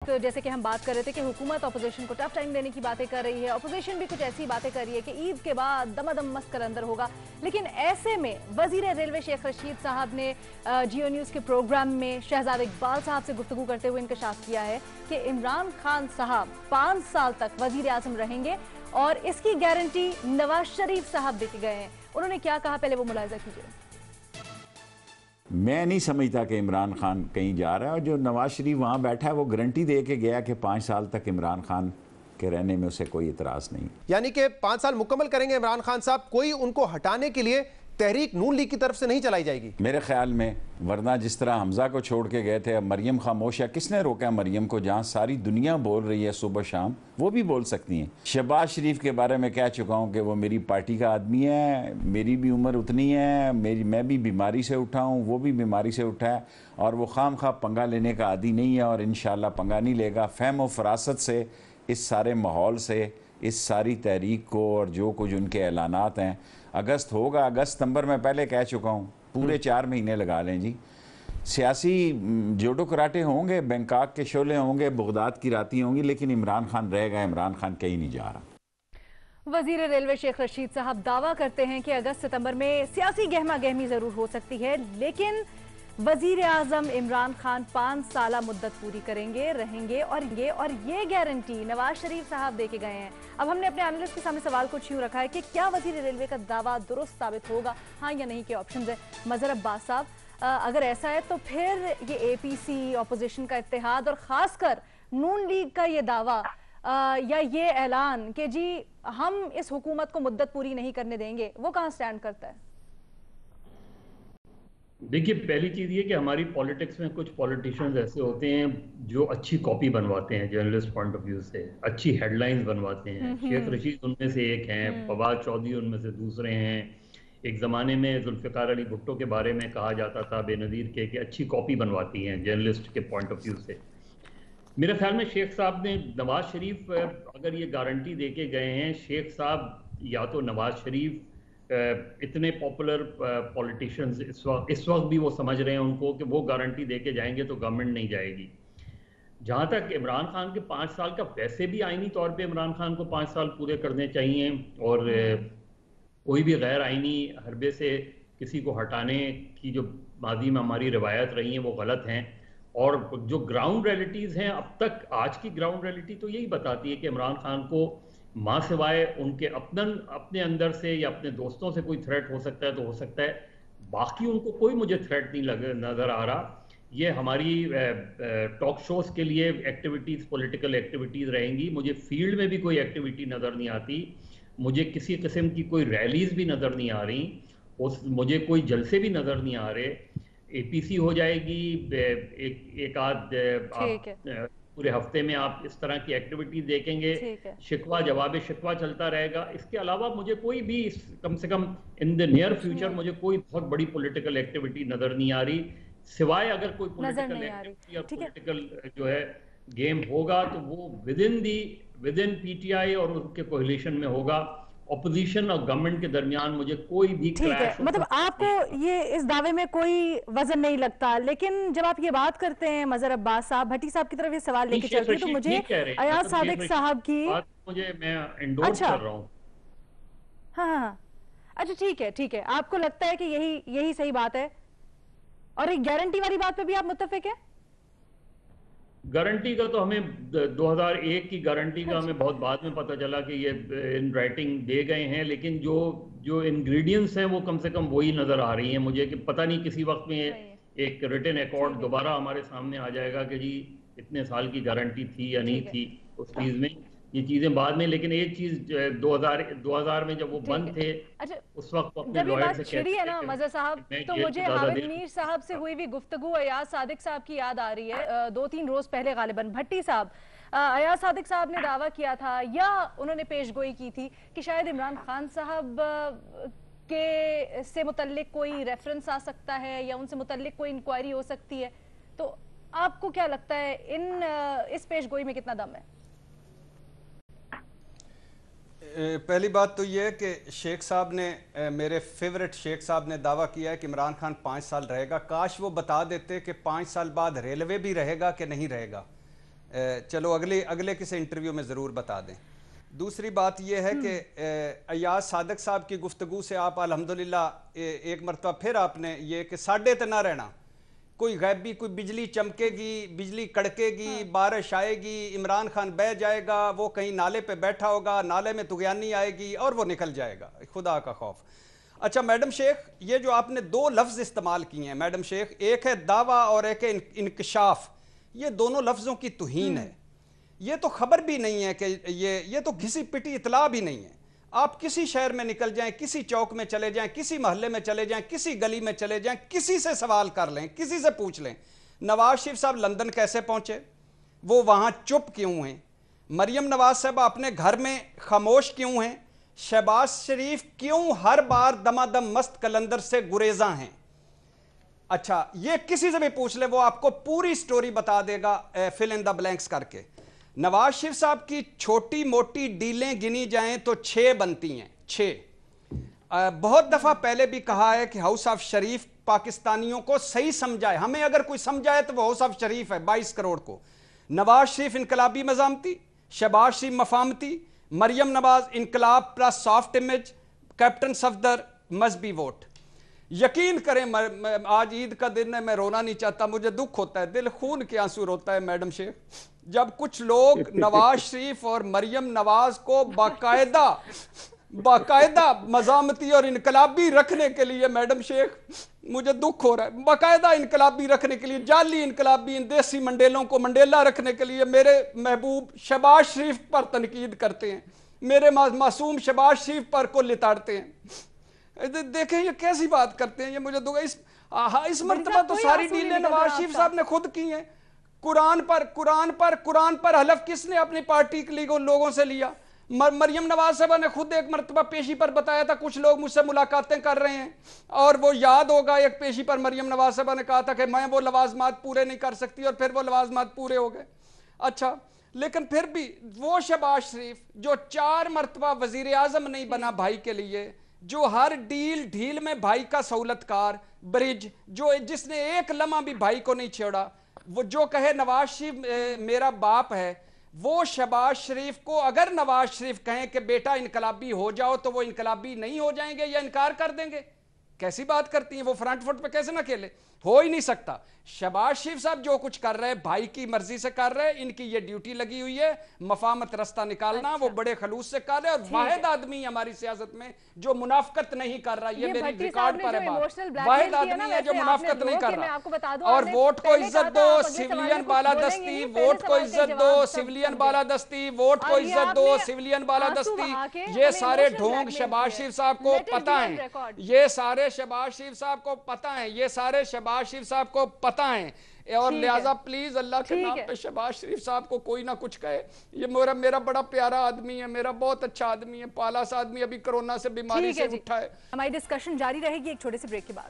तो जैसे कि हम बात कर रहे थे कि हुकूमत अपोजिशन को टफ टाइम देने की बातें कर रही है, अपोजिशन भी कुछ ऐसी बातें कर रही है कि ईद के बाद दमादम मस्त कर अंदर होगा। लेकिन ऐसे में वजीर रेलवे शेख रशीद साहब ने जियो न्यूज़ के प्रोग्राम में शहजाद इकबाल साहब से गुफ्तगू करते हुए इंकशाफ किया है कि इमरान खान साहब 5 साल तक वजीर आज़म रहेंगे और इसकी गारंटी नवाज शरीफ साहब दे के गए हैं। उन्होंने क्या कहा, पहले वो मुलाहिजा कीजिए। मैं नहीं समझता कि इमरान खान कहीं जा रहा है, और जो नवाज शरीफ वहाँ बैठा है वो गारंटी दे के गया कि 5 साल तक इमरान खान के रहने में उसे कोई इतराज़ नहीं। यानी कि 5 साल मुकम्मल करेंगे इमरान खान साहब, कोई उनको हटाने के लिए तहरीक नून लीग की तरफ से नहीं चलाई जाएगी मेरे ख्याल में। वरना जिस तरह हमजा को छोड़ के गए थे, अब मरियम खामोश है, किसने रोका मरियम को? जहाँ सारी दुनिया बोल रही है सुबह शाम, वो भी बोल सकती हैं। शहबाज शरीफ के बारे में कह चुका हूँ कि वो मेरी पार्टी का आदमी है, मेरी भी उम्र उतनी है, मैं भी बीमारी से उठा हूँ, वो भी बीमारी से उठा है, और वो खाम खा पंगा लेने का आदी नहीं है और इंशाल्लाह पंगा नहीं लेगा। फहम व फरासत से, इस सारे माहौल से, इस सारी तहरीक को और जो कुछ उनके ऐलानात हैं, अगस्त होगा, अगस्त सितंबर में पहले कह चुका हूँ, पूरे 4 महीने लगा लें जी। सियासी जोड़ो कराटे होंगे, बैंकॉक के शोले होंगे, बगदाद की रातें होंगी, लेकिन इमरान खान रहेगा। इमरान खान कहीं नहीं जा रहा। वजीर रेलवे शेख रशीद साहब दावा करते हैं कि अगस्त सितंबर में सियासी गहमा गहमी जरूर हो सकती है, लेकिन वजीर आजम इमरान खान 5 साला मुद्दत पूरी करेंगे, रहेंगे और ये गारंटी नवाज शरीफ साहब दे के गए हैं। अब हमने अपने एनालिस्ट के सामने सवाल कुछ यूं रखा है कि क्या वजीर रेलवे का दावा दुरुस्त साबित होगा, हाँ या नहीं के ऑप्शंस है। मजहर अब्बास साहब, अगर ऐसा है तो फिर ये एपीसी अपोजिशन का इत्तेहाद और खासकर नून लीग का ये दावा या ये ऐलान कि जी हम इस हुकूमत को मुद्दत पूरी नहीं करने देंगे, वो कहाँ स्टैंड करता है? देखिए, पहली चीज़ ये कि हमारी पॉलिटिक्स में कुछ पॉलिटिशियंस ऐसे होते हैं जो अच्छी कॉपी बनवाते हैं, जर्नलिस्ट पॉइंट ऑफ व्यू से अच्छी हेडलाइंस बनवाते हैं। शेख रशीद उनमें से एक हैं, फवाद चौधरी उनमें से दूसरे हैं। एक ज़माने में जुल्फ़िकार अली भुट्टो के बारे में कहा जाता था बेनज़ीर के कि अच्छी कॉपी बनवाती हैं जर्नलिस्ट के पॉइंट ऑफ व्यू से। मेरे ख्याल में शेख साहब ने, नवाज शरीफ अगर ये गारंटी दे के गए हैं, शेख साहब या तो नवाज शरीफ इतने पॉपुलर पॉलिटिशियंस इस वक्त भी वो समझ रहे हैं उनको कि वो गारंटी दे के जाएंगे तो गवर्नमेंट नहीं जाएगी। जहाँ तक इमरान खान के 5 साल का, वैसे भी आईनी तौर पे इमरान खान को 5 साल पूरे करने चाहिए, और कोई भी गैर आईनी हरबे से किसी को हटाने की जो माजी में हमारी रिवायत रही हैं वो गलत हैं। और जो ग्राउंड रियलिटीज़ हैं, अब तक आज की ग्राउंड रियलिटी तो यही बताती है कि इमरान खान को माँ सिवाय उनके अपने अंदर से या अपने दोस्तों से कोई थ्रेट हो सकता है तो हो सकता है, बाकी उनको कोई मुझे थ्रेट नहीं नज़र आ रहा। ये हमारी टॉक शोज़ के लिए एक्टिविटीज़, पॉलिटिकल एक्टिविटीज़ रहेंगी। मुझे फील्ड में भी कोई एक्टिविटी नज़र नहीं आती, मुझे किसी किस्म की कोई रैलीज़ भी नज़र नहीं आ रही, मुझे कोई जलसे भी नज़र नहीं आ रहे। एपीसी हो जाएगी, एक आध पूरे हफ्ते में आप इस तरह की एक्टिविटी देखेंगे, शिकवा जवाब शिकवा चलता रहेगा। इसके अलावा मुझे कोई भी कम से कम इन द नियर फ्यूचर मुझे कोई बहुत बड़ी पॉलिटिकल एक्टिविटी नजर नहीं आ रही, सिवाय अगर कोई पॉलिटिकल एक्टिविटी या पॉलिटिकल जो है गेम होगा तो वो विद इन पीटीआई और उनके कोलिशन में होगा। ऑपोजिशन और गवर्नमेंट के दरमियान मुझे कोई भी क्लैश, मतलब आपको ये इस दावे में कोई वजन नहीं लगता। लेकिन जब आप ये बात करते हैं मजहर अब्बास साहब, भट्टी साहब की तरफ ये सवाल लेके चलते हैं, तो मुझे अयाज सादिक साहब की मैं एंडोर्स कर रहा हूं। हाँ, अच्छा ठीक है, आपको लगता है कि यही सही बात है, और एक गारंटी वाली बात पे भी आप मुत्तफिक है? गारंटी का तो हमें 2001 की गारंटी का हमें बहुत बाद में पता चला कि ये इन राइटिंग दे गए हैं, लेकिन जो इंग्रेडिएंट्स हैं वो कम से कम वही नज़र आ रही हैं मुझे, कि पता नहीं किसी वक्त में एक रिटन अकॉर्ड दोबारा हमारे सामने आ जाएगा कि जी इतने साल की गारंटी थी या नहीं थी उस चीज़ में। ये चीजें बाद में, लेकिन एक चीज 2000 में जब वो बंद थे, अच्छा, उस वक्त अपने लॉयर से छिड़ी है ना मजहर साहब, तो मुझे हामिद मीर साहब से हुई भी गुफ्तगू अयाज सादिक साहब की याद आ रही है। 2-3 रोज पहले गालिबन भट्टी साहब, अयाज सादिक साहब ने दावा किया था या उन्होंने पेशगोई की थी कि शायद इमरान खान साहब के से मुतल्लिक कोई रेफरेंस आ सकता है या उनसे मुतल्लिक कोई इंक्वायरी हो सकती है। तो आपको क्या लगता है इस पेशगोई में कितना दम है? पहली बात तो ये है कि शेख साहब ने, मेरे फेवरेट शेख साहब ने दावा किया है कि इमरान खान 5 साल रहेगा। काश वो बता देते कि 5 साल बाद रेलवे भी रहेगा कि नहीं रहेगा। چلو اگلے کسی انٹرویو میں ضرور بتا دیں. دوسری بات یہ ہے کہ ایاز صادق صاحب کی گفتگو سے آپ الحمدللہ ایک مرتبہ پھر آپ نے یہ کہ ساڈے تے نہ رہنا, کوئی غیبی کوئی بجلی چمکے گی, بجلی کڑکے گی, بارش آئے گی, عمران خان بہ جائے گا, وہ کہیں نالے پہ بیٹھا ہوگا, نالے میں طغیانی آئے گی اور وہ نکل جائے گا, خدا کا خوف. اچھا میڈم شیخ, یہ جو آپ نے 2 لفظ استعمال کیے ہیں میڈم شیخ, ایک ہے دعویٰ اور ایک ہے انکشاف, یہ دونوں لفظوں کی توہین ہے. یہ تو خبر بھی نہیں ہے کہ یہ تو کسی پٹی اطلاع بھی نہیں ہے. آپ کسی شہر میں نکل جائیں, کسی چوک میں چلے جائیں, کسی محلے میں چلے جائیں, کسی گلی میں چلے جائیں, کسی سے سوال کر لیں, کسی سے پوچھ لیں نواز شریف صاحب لندن کیسے پہنچے, وہ وہاں چپ کیوں ہیں, مریم نواز صاحب اپنے گھر میں خاموش کیوں ہیں, شہباز شریف کیوں ہر بار دمادم مست کلندر سے گریزاں ہیں. اچھا یہ کسی سے بھی پوچھ لیں, وہ آپ کو پوری سٹوری بتا دے گا فل ان دا بلینکس کر کے. نواز شریف صاحب کی چھوٹی موٹی ڈیلیں گنی جائیں تو 6 بنتی ہیں, 6. بہت دفعہ پہلے بھی کہا ہے کہ ہاؤس آف شریف پاکستانیوں کو صحیح سمجھائے, ہمیں اگر کوئی سمجھائے تو وہ ہاؤس آف شریف ہے 22 کروڑ کو. نواز شریف انقلابی مزامتی, شہباز شریف مفاہمتی, مریم نواز انقلاب plus soft image, captain Safdar مذہبی ووٹ. یقین کریں آج عید کا دن ہے, میں رونا نہیں چاہتا, مجھے دکھ ہوتا ہے, دل خون کے آنسو روتا ہے میڈم شیخ, جب کچھ لوگ نواز شریف اور مریم نواز کو باقاعدہ مزامتی اور انقلابی رکھنے کے لیے, میڈم شیخ مجھے دکھ ہو رہا ہے, باقاعدہ انقلابی رکھنے کے لیے, جعلی انقلابی ان دیسی منڈیلوں کو منڈیلا رکھنے کے لیے میرے محبوب شہباز شریف پر تنقید کرتے ہیں, میرے معصوم شہباز شریف پر کو لتاڑتے ہیں. دیکھیں یہ کیسی بات کرتے ہیں, یہ مجھے دو اس مرتبہ تو ساری ڈیلیں نواز شریف صاحب نے خود کی ہیں. قرآن پر حلف کس نے اپنی پارٹی کے لوگوں سے لیا؟ مریم نواز صاحبہ نے خود ایک مرتبہ پیشی پر بتایا تھا کچھ لوگ مجھ سے ملاقاتیں کر رہے ہیں, اور وہ یاد ہوگا ایک پیشی پر مریم نواز صاحبہ نے کہا تھا کہ میں وہ لوازمات پورے نہیں کر سکتی, اور پھر وہ لوازمات پورے ہو گئے. اچھا لیکن پھر بھی وہ شہباز شریف جو 4 مرتبہ وزیر اعظم نہیں بنا بھائی کے لیے, جو ہر ڈھیل میں بھائی کا سہولت کار, برج, جس نے ایک لمحہ بھی بھائی کو نہیں چھوڑا, وہ جو کہے نواز شریف میرا باپ ہے, وہ شہباز شریف کو اگر نواز شریف کہیں کہ بیٹا انقلابی ہو جاؤ تو وہ انقلابی نہیں ہو جائیں گے یا انکار کر دیں گے؟ کیسی بات کرتی ہیں, وہ فرنٹ فٹ پہ کیسے نہ کھیلے, ہو ہی نہیں سکتا. شہباز شریف صاحب جو کچھ کر رہے بھائی کی مرضی سے کر رہے, ان کی یہ ڈیوٹی لگی ہوئی ہے مفاہمت رستہ نکالنا, وہ بڑے خلوص سے کر رہے, اور واحد آدمی ہماری سیاست میں جو منافقت نہیں کر رہا, یہ میری ریکارڈ پر ہے بات, واحد آدمی ہے جو منافقت نہیں کر رہا. اور ووٹ کو عزت دو, سیولین بالادستی, ووٹ کو عزت دو, سیولین بالادستی, ووٹ کو عزت دو, سیولین بالادستی, یہ سارے ڈھونگ شہباز شریف صاحب کو پتہ ہیں, یہ سارے شہباز شریف صاحب کو پتہ ہیں, یہ سارے شہباز شریف صاحب کو پتہ ہیں. اور لہٰذا پلیز اللہ کے نام پہ شہباز شریف صاحب کو کوئی نہ کچھ کہے, یہ میرا بڑا پیارا آدمی ہے, میرا بہت اچھا آدمی ہے, پالا سا آدمی, ابھی کرونا سے بیماری سے اٹھا ہے. ہماری ڈسکشن جاری رہے گی ایک چھوٹے سے بریک کے بعد.